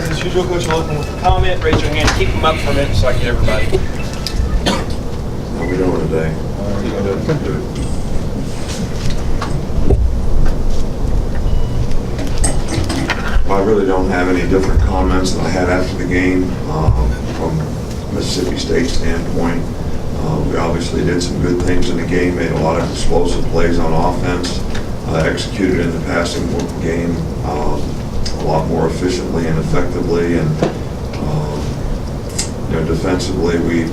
hands as usual. Coach will open with a comment. Raise your hand. Keep them up for a minute so I can get everybody. How we doing today? Good. I really don't have any different comments than I had after the game from Mississippi State's standpoint. We obviously did some good things in the game, made a lot of explosive plays on offense, executed in the passing game a lot more efficiently and effectively, and defensively we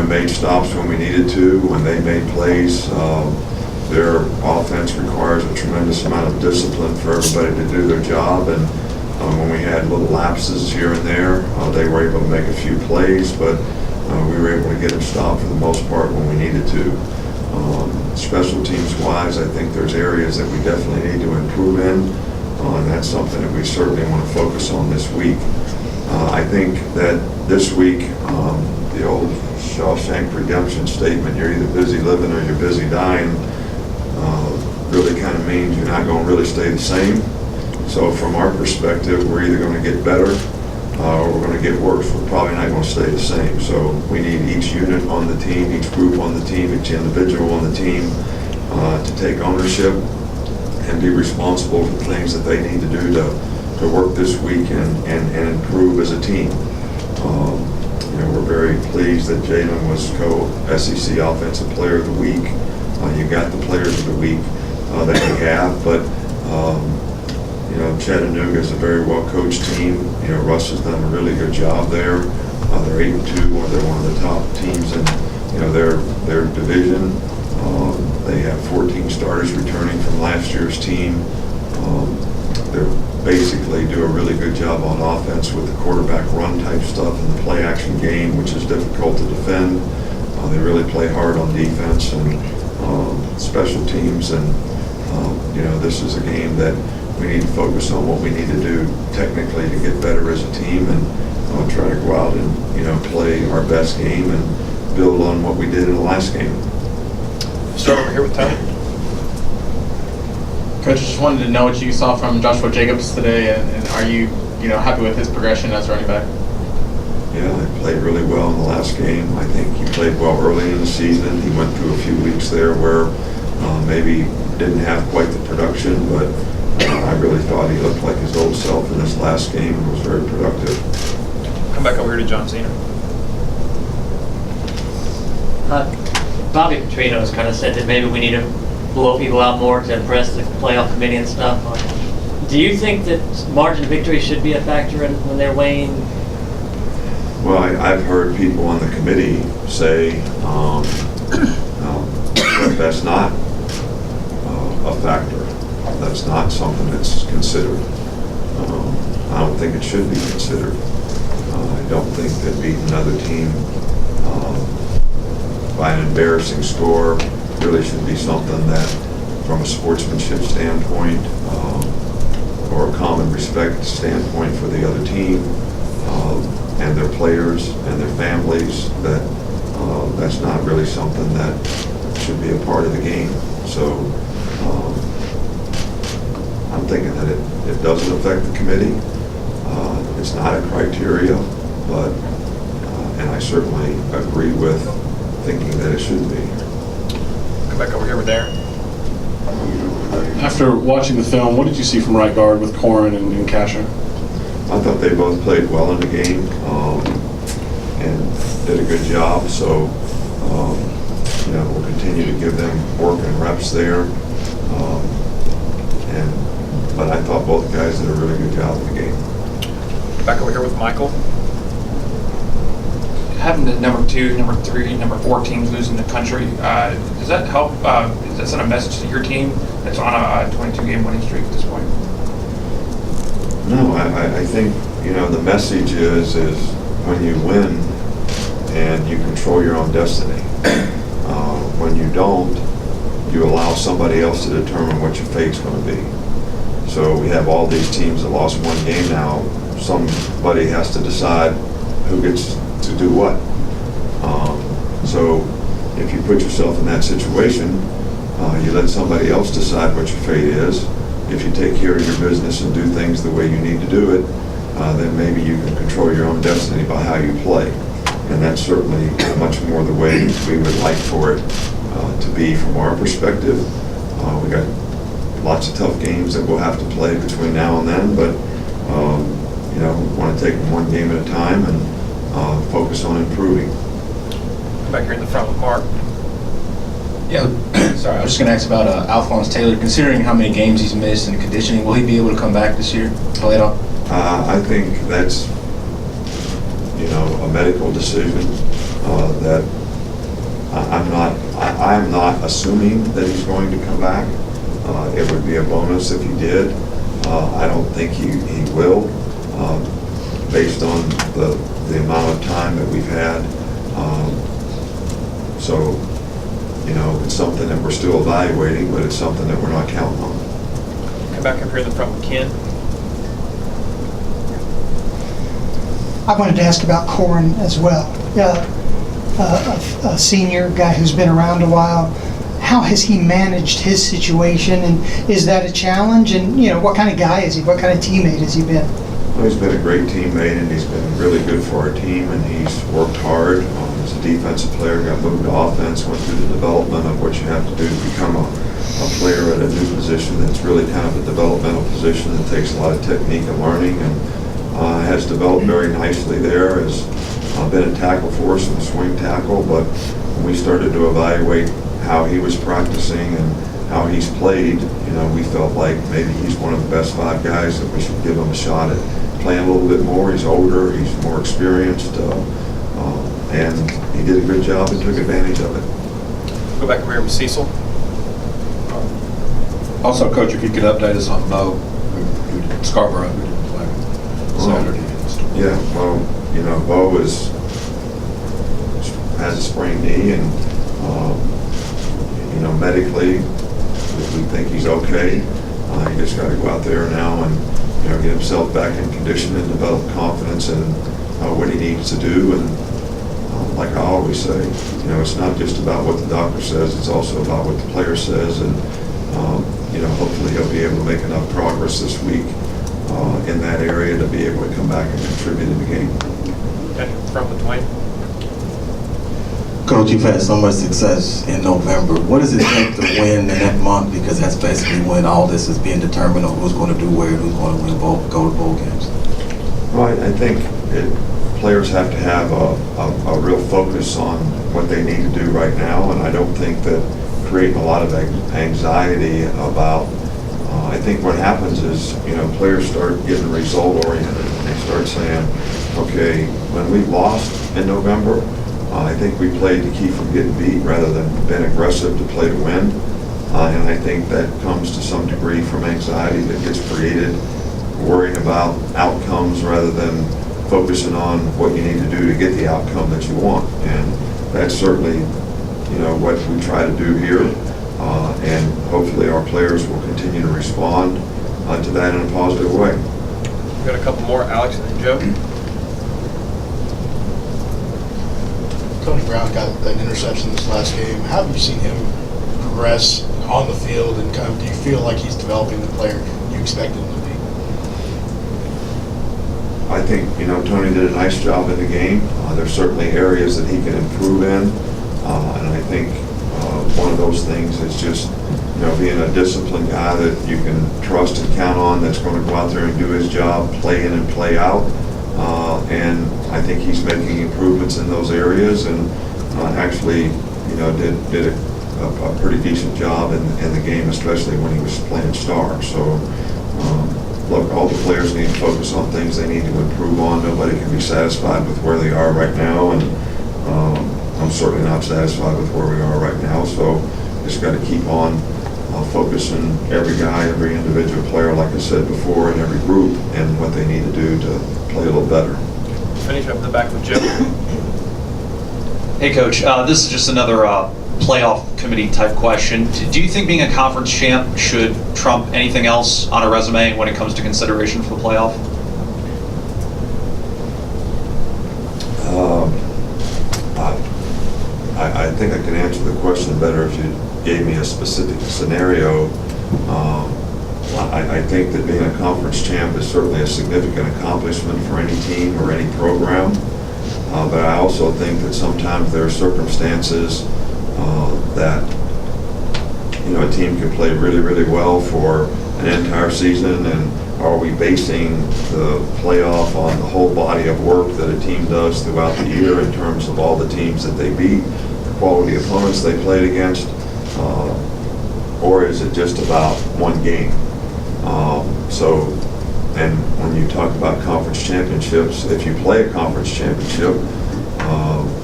made stops when we needed to, when they made plays. Their offense requires a tremendous amount of discipline for everybody to do their job, and when we had little lapses here and there, they were able to make a few plays, but we were able to get them stopped for the most part when we needed to. Special teams wise, I think there's areas that we definitely need to improve in, and that's something that we certainly want to focus on this week. I think that this week, the old Shawshank Redemption statement, you're either busy living or you're busy dying, really kind of means you're not going to really stay the same. So from our perspective, we're either going to get better or we're going to get worse. We're probably not going to stay the same. So we need each unit on the team, each group on the team, each individual on the team to take ownership and be responsible for the things that they need to do to work this week and improve as a team. We're very pleased that Jalen was co-SEC Offensive Player of the Week. You got the Players of the Week that you have, but Chattanooga is a very well-coached team. Russ has done a really good job there. They're 8-2, or they're one of the top teams in their division. They have 14 starters returning from last year's team. They basically do a really good job on offense with the quarterback run type stuff and the play action game, which is difficult to defend. They really play hard on defense and special teams, and this is a game that we need to focus on what we need to do technically to get better as a team, and try to go out and play our best game and build on what we did in the last game. Start over here with Tony. Coach, I just wanted to know what you saw from Joshua Jacobs today, and are you happy with his progression as running back? Yeah, he played really well in the last game. I think he played well early in the season. He went through a few weeks there where maybe didn't have quite the production, but I really thought he looked like his old self in this last game and was very productive. Come back over here to John Cena. Bobby Petrino has kind of said that maybe we need to blow people out more to impress the playoff committee and stuff. Do you think that margin of victory should be a factor when they're weighing? Well, I've heard people on the committee say that's not a factor. That's not something that's considered. I don't think it should be considered. I don't think that beating another team by an embarrassing score really should be something that, from a sportsmanship standpoint or a common respect standpoint for the other team and their players and their families, that's not really something that should be a part of the game. So I'm thinking that it doesn't affect the committee. It's not a criteria, but and I certainly agree with thinking that it should be. Come back over here with Darren. After watching the film, what did you see from right guard with Corin and Casher? I thought they both played well in the game and did a good job. So we'll continue to give them work and reps there. But I thought both guys did a really good job in the game. Back over here with Michael. Having the number 2, number 3, number 4 teams losing the country, does that help? Does that send a message to your team that's on a 22-game winning streak at this point? No, I think the message is when you win and you control your own destiny. When you don't, you allow somebody else to determine what your fate's going to be. So we have all these teams that lost one game now. Somebody has to decide who gets to do what. So if you put yourself in that situation, you let somebody else decide what your fate is. If you take care of your business and do things the way you need to do it, then maybe you can control your own destiny by how you play. And that's certainly much more the way we would like for it to be from our perspective. We got lots of tough games that we'll have to play between now and then, but you know, we want to take them one game at a time and focus on improving. Back here in the front with Mark. Yeah, sorry, I was just going to ask about Alphonse Taylor. Considering how many games he's missed and conditioning, will he be able to come back this year, play it all? I think that's, you know, a medical decision that I'm not assuming that he's going to come back. It would be a bonus if he did. I don't think he will, based on the amount of time that we've had. So, you know, it's something that we're still evaluating, but it's something that we're not counting on. Come back up here in the front with Ken. I wanted to ask about Corin as well. A senior guy who's been around a while. How has he managed his situation, and is that a challenge? And you know, what kind of guy is he? What kind of teammate has he been? Well, he's been a great teammate, and he's been really good for our team, and he's worked hard. As a defensive player, got moved to offense, went through the development of what you have to do to become a player at a new position that's really kind of a developmental position that takes a lot of technique and learning, and has developed very nicely there. Has been a tackle for us and a swing tackle, but when we started to evaluate how he was practicing and how he's played, you know, we felt like maybe he's one of the best 5 guys that we should give him a shot at playing a little bit more. He's older, he's more experienced, and he did a good job and took advantage of it. Go back over here with Cecil. Also, Coach, if you could update us on Bo, Scarborough, who didn't play Saturday. Yeah, well, you know, Bo has a sprained knee, and you know, medically, we think he's okay. He just got to go out there now and, you know, get himself back in condition and develop confidence in what he needs to do. And like I always say, you know, it's not just about what the doctor says, it's also about what the player says. And you know, hopefully he'll be able to make enough progress this week in that area to be able to come back and contribute in the game. Okay, front with Dwayne. Coach, you've had so much success in November. What does it take to win in that month? Because that's basically when all this is being determined on who's going to do where, who's going to win go to bowl games. Well, I think players have to have a real focus on what they need to do right now, and I don't think that creating a lot of anxiety about. I think what happens is, you know, players start getting result oriented. They start saying, okay, when we lost in November, I think we played to keep from getting beat rather than been aggressive to play to win. And I think that comes to some degree from anxiety that gets created, worrying about outcomes rather than focusing on what you need to do to get the outcome that you want. And that's certainly, you know, what we try to do here. And hopefully our players will continue to respond to that in a positive way. We've got a couple more, Alex and then Joe. Tony Brown got an interception this last game. How have you seen him progress on the field, and kind of do you feel like he's developing the player you expected him to be? I think, you know, Tony did a nice job in the game. There's certainly areas that he can improve in, and I think one of those things is just, you know, being a disciplined guy that you can trust and count on, that's going to go out there and do his job, play in and play out. And I think he's making improvements in those areas, and actually, you know, did a pretty decent job in the game, especially when he was playing star. So, look, all the players need to focus on things they need to improve on. Nobody can be satisfied with where they are right now, and I'm certainly not satisfied with where we are right now. So, just got to keep on focusing every guy, every individual player, like I said before, in every group, and what they need to do to play a little better. Finish up the back with Joe. Hey, Coach. This is just another playoff committee type question. Do you think being a conference champ should trump anything else on a resume when it comes to consideration for the playoff? I think I can answer the question better if you gave me a specific scenario. I think that being a conference champ is certainly a significant accomplishment for any team or any program. But I also think that sometimes there are circumstances that, you know, a team can play really, really well for an entire season, and are we basing the playoff on the whole body of work that a team does throughout the year in terms of all the teams that they beat, the quality opponents they played against, or is it just about one game? And when you talk about conference championships, if you play a conference championship,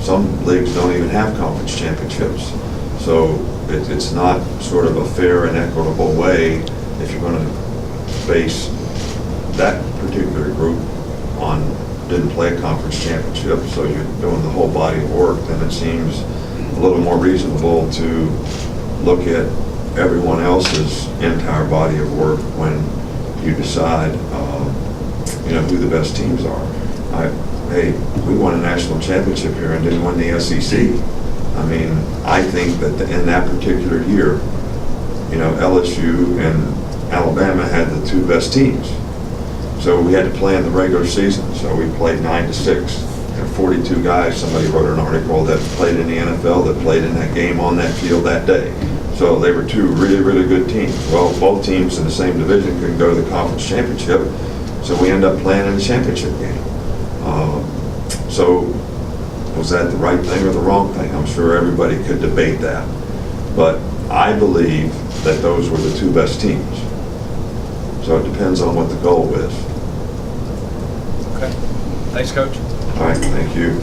some leagues don't even have conference championships. So it's not sort of a fair and equitable way if you're going to base that particular group on didn't play a conference championship, so you're doing the whole body of work, then it seems a little more reasonable to look at everyone else's entire body of work when you decide, you know, who the best teams are. Hey, we won a national championship here and didn't win the SEC. I mean, I think that in that particular year, you know, LSU and Alabama had the two best teams. So we had to play in the regular season. So we played 9-6. And 42 guys, somebody wrote an article that played in the NFL that played in that game on that field that day. So they were two really, really good teams. Well, both teams in the same division couldn't go to the conference championship, so we ended up playing in the championship game. So was that the right thing or the wrong thing? I'm sure everybody could debate that. But I believe that those were the two best teams. So it depends on what the goal is. Okay. Thanks, Coach. All right, thank you.